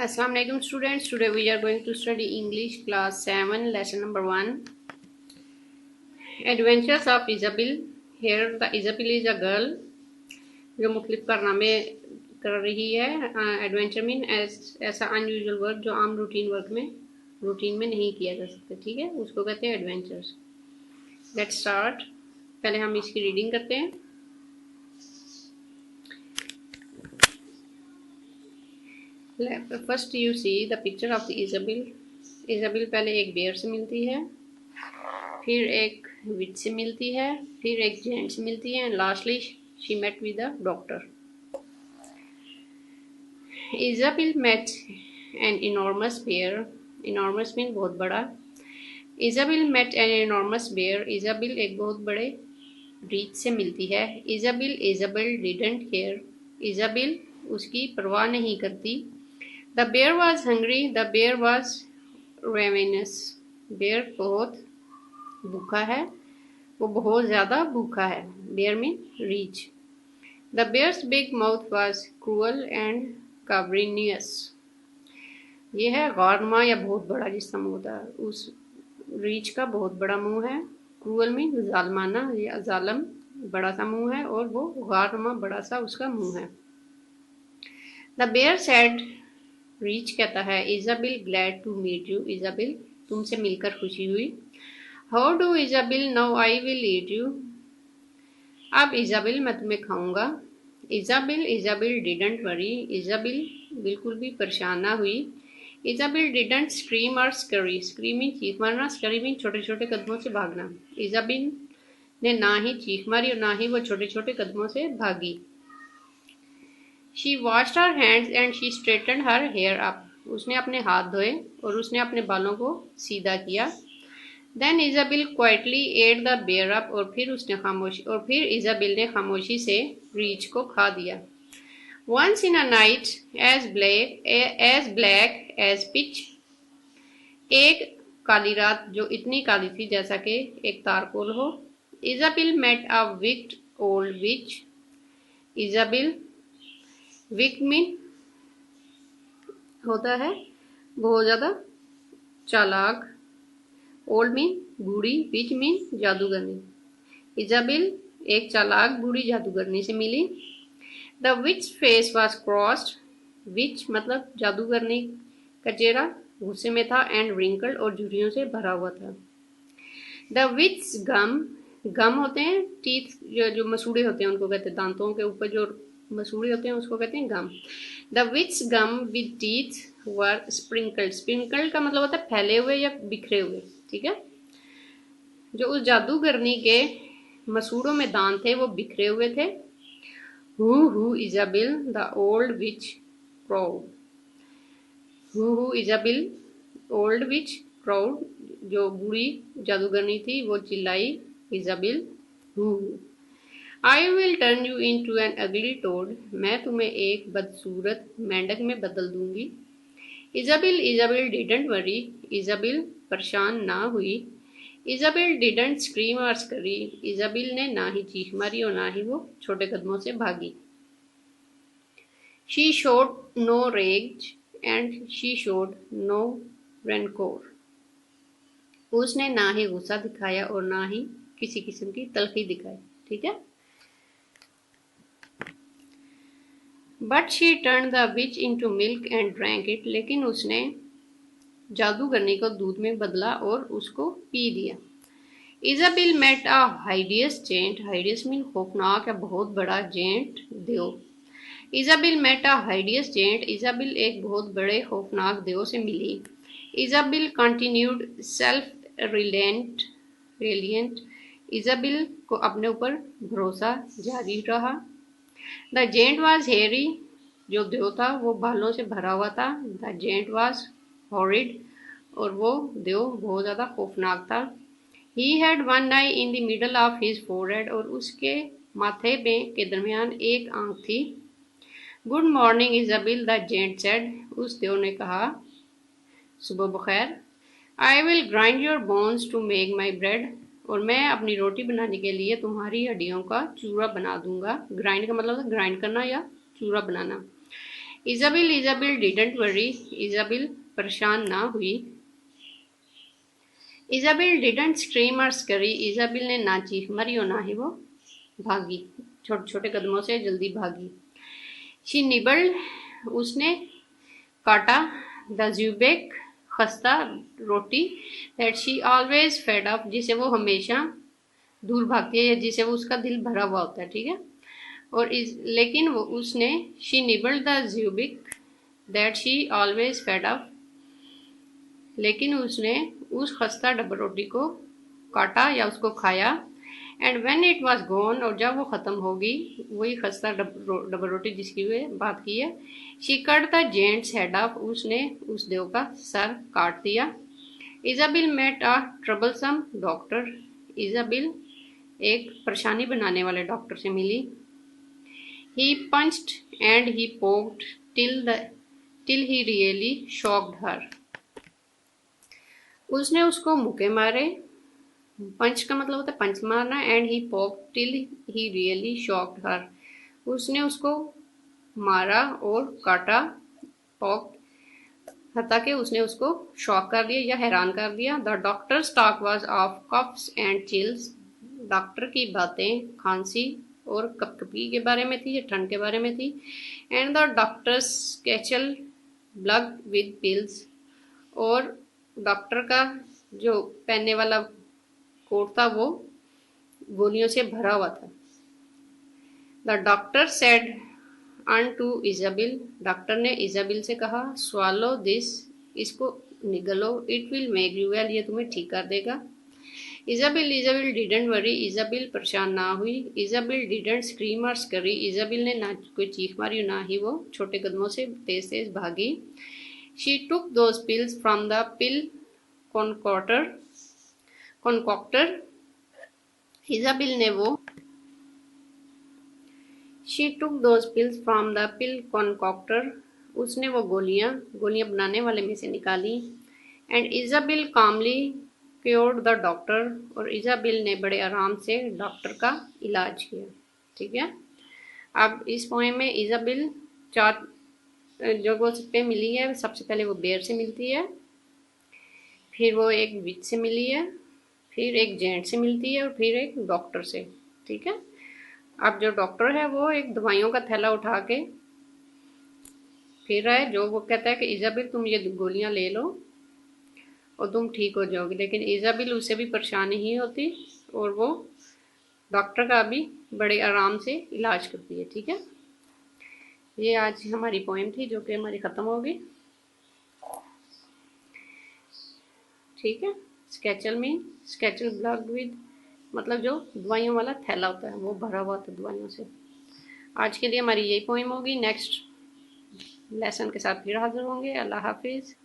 Assalamu alaikum students. Today we are going to study English class 7 lesson number 1 Adventures of Isabel. Here the Isabel is a girl जो मुख्तलिफ कारनामे कर रही है. Adventure mean ऐसा unusual work जो आम रूटीन में नहीं किया जा सकता. ठीक है, उसको कहते हैं एडवेंचर्स. Let's start. पहले हम इसकी रीडिंग करते हैं. First you see the picture of the Isabel पहले एक बेयर से मिलती है, फिर एक विच से मिलती है, फिर एक जेंट से मिलती है, and lastly she met with the doctor. Isabel met an enormous bear. Enormous mean बहुत बड़ा. Isabel met an enormous bear. Isabel एक बहुत बड़े रीछ से मिलती है. इजाबिल डिडंट केयर. इजाबिल उसकी परवाह नहीं करती. The bear was hungry. The bear was ravenous. Bear बहुत भूखा है, वो बहुत ज़्यादा भूखा है. Bear mean reach. The bear's big mouth was cruel and cavernous. ये है गारमा या बहुत बड़ा जिसका मुँह होता है. उस रीच का बहुत बड़ा मुंह है. क्रूअल मीन जालमाना या जालम, बड़ा सा मुंह है, और वो गारमा बड़ा सा उसका मुंह है. The bear said, रीच कहता है, Isabel glad to meet you. Isabel तुमसे मिलकर खुशी हुई. How do Isabel now I will eat you. अब इजाबिल मैं तुम्हें खाऊंगा. इजाबिल डिडंट वरी. इजाबिल बिल्कुल भी परेशान ना हुई. इजाबिल डिडंट स्क्रीम और स्करी. स्क्रीमिंग चीख मारना, स्करी मीन छोटे छोटे कदमों से भागना. इजाबिल ने ना ही चीख मारी और ना ही वो छोटे छोटे कदमों से भागी. She washed her hands and she straightened her hair up. उसने अपने हाथ धोए और उसने अपने बालों को सीधा किया. Then Isabel quietly ate the bear up. और फिर इजाबिल ने खामोशी से रीछ को खा दिया. Once in a night as black as pitch. एक काली रात जो इतनी काली थी जैसा कि एक तारकोल हो. Isabel met a wicked old witch. Isabel wick mean होता है बहुत ज़्यादा चालाक. Old mean Burhi. Which mean जादूगरनी. इजाबिल एक चालाक बूढ़ी जादूगरनी से मिली. The witch face was crossed. Witch मतलब जादूगरनी का चेहरा गुस्से में था, एंड रिंकल्ड और झुर्रियों से भरा हुआ था. द विच गम होते हैं टीथ, जो मसूड़े होते हैं उनको कहते हैं. दांतों के ऊपर जो मसूड़े होते हैं उसको कहते हैं gum. The witch gum with teeth were sprinkled. Sprinkled का मतलब होता है फैले हुए या बिखरे हुए. ठीक है, जो उस जादूगरनी के मसूड़ों में दांत थे वो बिखरे हुए थे. Who Isabel the old witch crowed. Who Isabel old witch crowed. जो बूढ़ी जादूगरनी थी वो चिल्लाई. Isabel who. I will turn you into an ugly toad. मैं तुम्हें एक बदसूरत मेंढक में बदल दूंगी. इजाबिल डिडंट वरी. इजाबिल परेशान ना हुई. इजाबिल डिडंट स्क्रीम और स्करी. इजाबिल ने ना ही चीख मारी और ना ही वो छोटे कदमों से भागी. She showed no rage and she showed no rancor. उसने ना ही गुस्सा दिखाया और ना ही किसी किस्म की तलखी दिखाई. ठीक है. But she turn the which into milk and drank it. लेकिन उसने जादूगरनी को दूध में बदला और उसको पी दिया. Isabel met a hideous giant. Hideous mean खौफनाक या बहुत बड़ा. जेंट देव. Isabel met a hideous giant. Isabel एक बहुत बड़े खौफनाक देव से मिली. इजाबिल कंटिन्यूड सेल्फ रिलियंट. इजाबिल को अपने ऊपर भरोसा जारी रहा. द जेंट वॉज हेरी. जो देव था वो बालों से भरा हुआ था. The giant was horrid. और वो देव बहुत ज़्यादा खौफनाक था. He had one eye in the middle of his forehead. और उसके माथे में के दरमियान एक आंख थी. Good morning Isabel the giant said. उस देव ने कहा, सुबह बखैर. I will grind your bones to make my bread. और मैं अपनी रोटी बनाने के लिए तुम्हारी हड्डियों का चूरा बना दूंगा. ग्राइंड का मतलब ग्राइंड करना या चूरा बनाना. इजाबिल डिडंट वरी, इजाबिल परेशान ना हुई। इजाबिल डिडंट स्क्रीम और स्करी, इजाबिल ने ना चीख मारी और ना ही वो भागी, छोटे छोटे कदमों से जल्दी भागी। शी निबल्ड, उसने काटा, द ज़्यूबेक, खस्ता रोटी, that she always fed up, जिसे वो हमेशा दूर भागती है या जिसे वो उसका दिल भरा हुआ होता है, ठीक है। और लेकिन वो उसने she nibbled the zwieback that she always fed up, लेकिन उसने उस खस्ता डब्बा रोटी को काटा या उसको खाया। And when it was gone, और जब वो ख़त्म होगी, वही खस्ता डब्बा रोटी जिसकी वे बात की है, she cut the giant's head off, उसने उस देव का सर काट दिया। Isabel met a troublesome doctor, Isabel एक परेशानी बनाने वाले डॉक्टर से मिली। He punched and he poked till he really shocked her, उसने उसको मुक्के मारे, पंच का मतलब होता है पंच मारना, and he poked till he really shocked her, उसने उसको मारा और काटा, पोक्ड, हत्या कि उसने उसको शॉक कर दिया या हैरान कर दिया। The doctors talk was of coughs and chills, doctor की बातें खांसी और कपकपी के बारे में थी या ठंड के बारे में थी। And the doctors कैचल blood with pills, और डॉक्टर का जो पहनने वाला कोट था वो गोलियों से भरा हुआ था। The doctor said unto Isabel, doctor ने इजाबिल से कहा, स्वालो दिस, इसको निगलो, it will make you well, ये तुम्हें ठीक कर देगा। इजाबिल डिडंट वरी, इजाबिल परेशान ना हुई। इजाबिल डिडंट स्क्रीम और स्करी, इजाबिल ने ना कोई चीख मारी ना ही वो छोटे कदमों से तेज तेज भागी। She took those pills from the pill concocter, Isabel ने वो she took those pills from the pill concocter, उसने वो गोलियां बनाने वाले में से निकाली। And Isabel calmly cured the doctor, और इजाबिल ने बड़े आराम से डॉक्टर का इलाज किया, ठीक है। अब इस पोएम में इजाबिल 4 जगहों पे मिली है। सबसे पहले वो बेर से मिलती है, फिर वो एक विच से मिली है, फिर एक जेंट से मिलती है और फिर एक डॉक्टर से, ठीक है। अब जो डॉक्टर है वो एक दवाइयों का थैला उठा के फिर रहा है, जो वो कहता है कि इजाबिल तुम ये गोलियां ले लो और तुम ठीक हो जाओगी, लेकिन इजाबिल उससे भी परेशान नहीं होती और वो डॉक्टर का भी बड़े आराम से इलाज करती है, ठीक है। ये आज हमारी पोएम थी जो कि हमारी ख़त्म हो गई, ठीक है। स्केचल ब्लड विद, मतलब जो दवाइयों वाला थैला होता है वो भरा हुआ था दवाइयों से। आज के लिए हमारी यही पोएम होगी। नेक्स्ट लेसन के साथ फिर हाजिर होंगे। अल्लाह हाफिज़।